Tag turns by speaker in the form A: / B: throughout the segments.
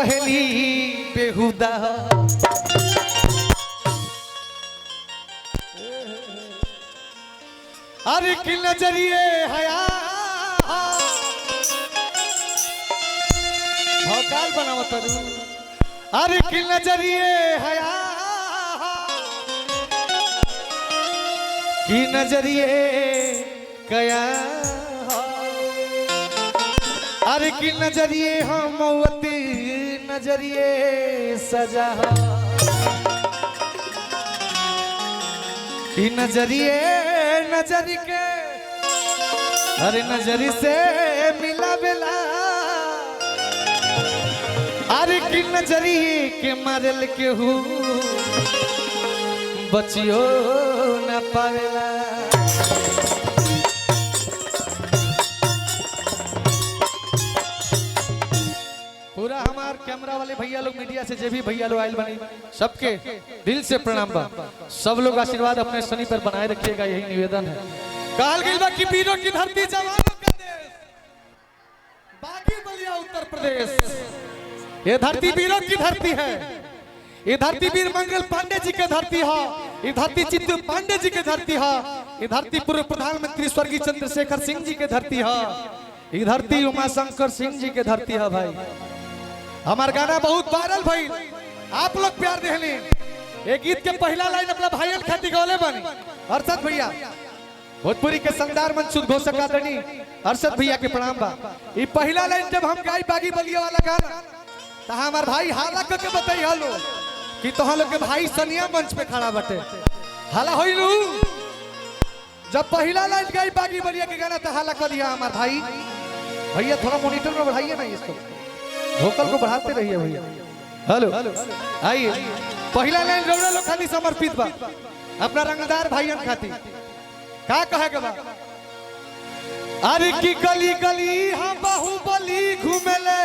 A: पहली बेहुदा। अरे कि नजरिए हया भौकाल बनावत तरू। अरे कि नजरिए हया कि नजरिए कया। अरे कि नजरिए हम मौती नजरिए सजा। कि नजरिए नजरी के अरे नजरी से मिला बेला। अरे कि नजरिए के मारल के हूँ बचियो न पावेला। पूरा हमार कैमरा वाले भैया लोग मीडिया से जो भी भैया लोग आयल बनी सबके दिल से प्रणाम बा। सब लोग आशीर्वाद अपने शनि पर बनाए रखिएगा, यही निवेदन है। काल गिलबा की वीरों की धरती जवानों का देश बागी बलिया उत्तर प्रदेश। ये धरती वीरों की धरती है। ये धरती वीर मंगल पांडे जी के धरती है। ये धरती चित्तू पांडे जी के धरती है। ये धरती पूर्व प्रधानमंत्री स्वर्गीय चंद्रशेखर सिंह जी के धरती है। ये धरती उमाशंकर सिंह जी के धरती है। भाई हमार गाना बहुत वायरल भाई, आप लोग प्यार देहली। एक गीत के पहला लाइन अपना भाईयन खाती गौले बनी अरशद भैया भोजपुरी के शानदार मंसूर घोषक आदरणीय अरशद भैया के प्रणाम बा। ये पहला लाइन जब हम गाई बागी बलिया वाला गाना तो हमार भाई हाला करके बताई हलो कि तोह लोग के भाई सनिया मंच पे खड़ा बटे हाला होई लू। जब पहला लाइन गाई बागी बलिया के गाना तो हाला कर दिया हमार भाई। भैया थोड़ा मॉनिटर में बढ़ाइए ना, इसको वोकल को बढ़ाते रहिए भैया। हेलो आइए पहला लाइन रौड़ा लोग खाली समर्पित बा अपना रंगदार भाईयन खाती। का कहे के बा? अरे की गली गली हम बाहुबली घूमेले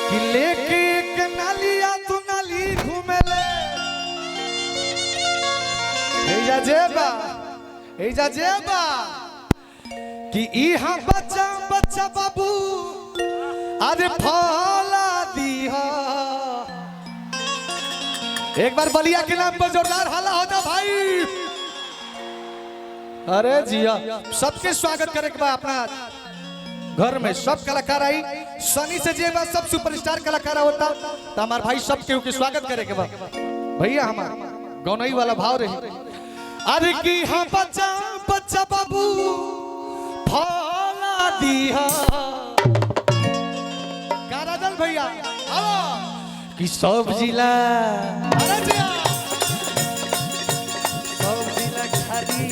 A: कि लेके एक नालिया तू नाली घूमेले। एजा जेबा एजा जेबा कि इहा बच्चा बच्चा बाबू अरे फौला दीहा। एक बार बलिया के नाम पर जोरदार हाला होता भाई। अरे जिया सबके स्वागत करे के बा अपना घर में। सब कलाकार आई सनी से जे बा सब सुपरस्टार कलाकार होता तो हमार भाई सब के स्वागत करे के बा। भैया हमार गौनई वाला भाव रही। अरे की हाँ बच्चा बच्चा बाबू फौला दीहा। कारादल भैया कि सब जिला सब जिला खाली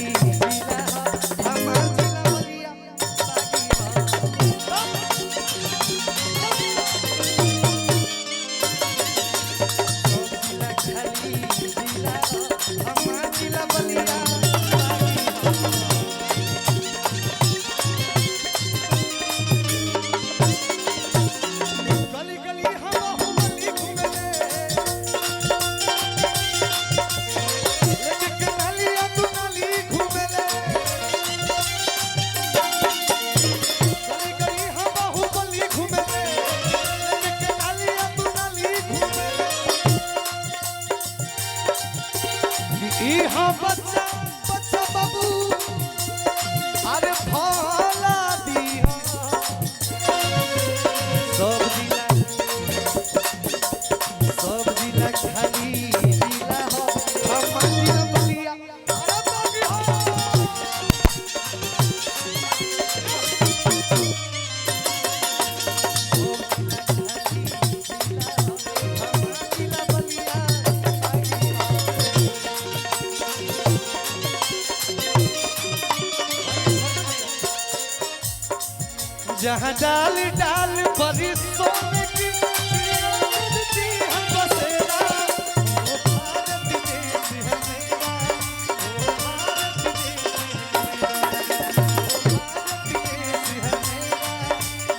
A: बच्चा बच्चा बाबू अरे भोला दिया। सब जिला खाली जिला हो हम बलिया। जहाँ डाल डाल पर सोने की हम बसेरा वो भारत देश है मेरा। वो भारत देश है मेरा।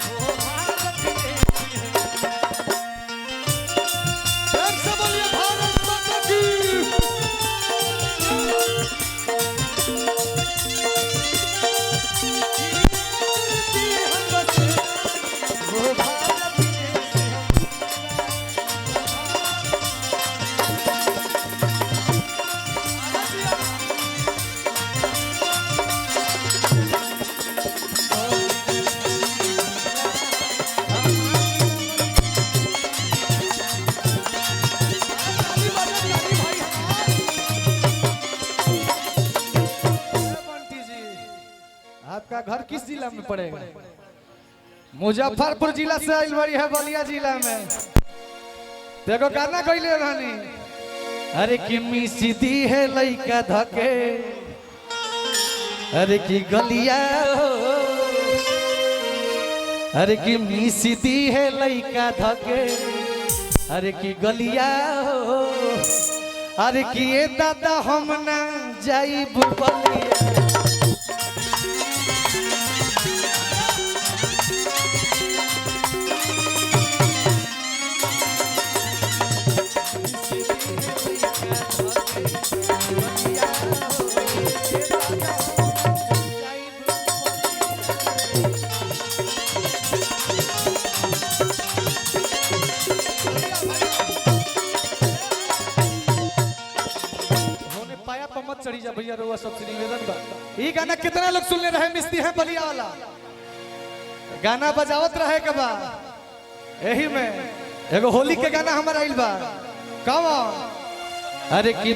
A: वो भारत देश है मेरा। सब बोलिए भारत माता की। आपका घर किस जिला में पड़ेगा? मुजफ्फरपुर जिला से आइल बड़ी है, बलिया जिला में। देखो गाना गइले रानी, अरे कि मिसीदी है लइका धके, अरे कि गलिया, अरे कि मिसीदी है लइका धके, अरे कि गलिया, अरे कि ये दादा हम ना जाई बलिया। मत चढ़ी जा भैया, रोआ सबसे निवेदन बा। ये गाना कितना लोग सुनने रहे? मिस्ती है बलिया वाला गाना बजावत रहे के बा। यही में एगो होली के गाना हमारा आइल बा, कौन? अरे कि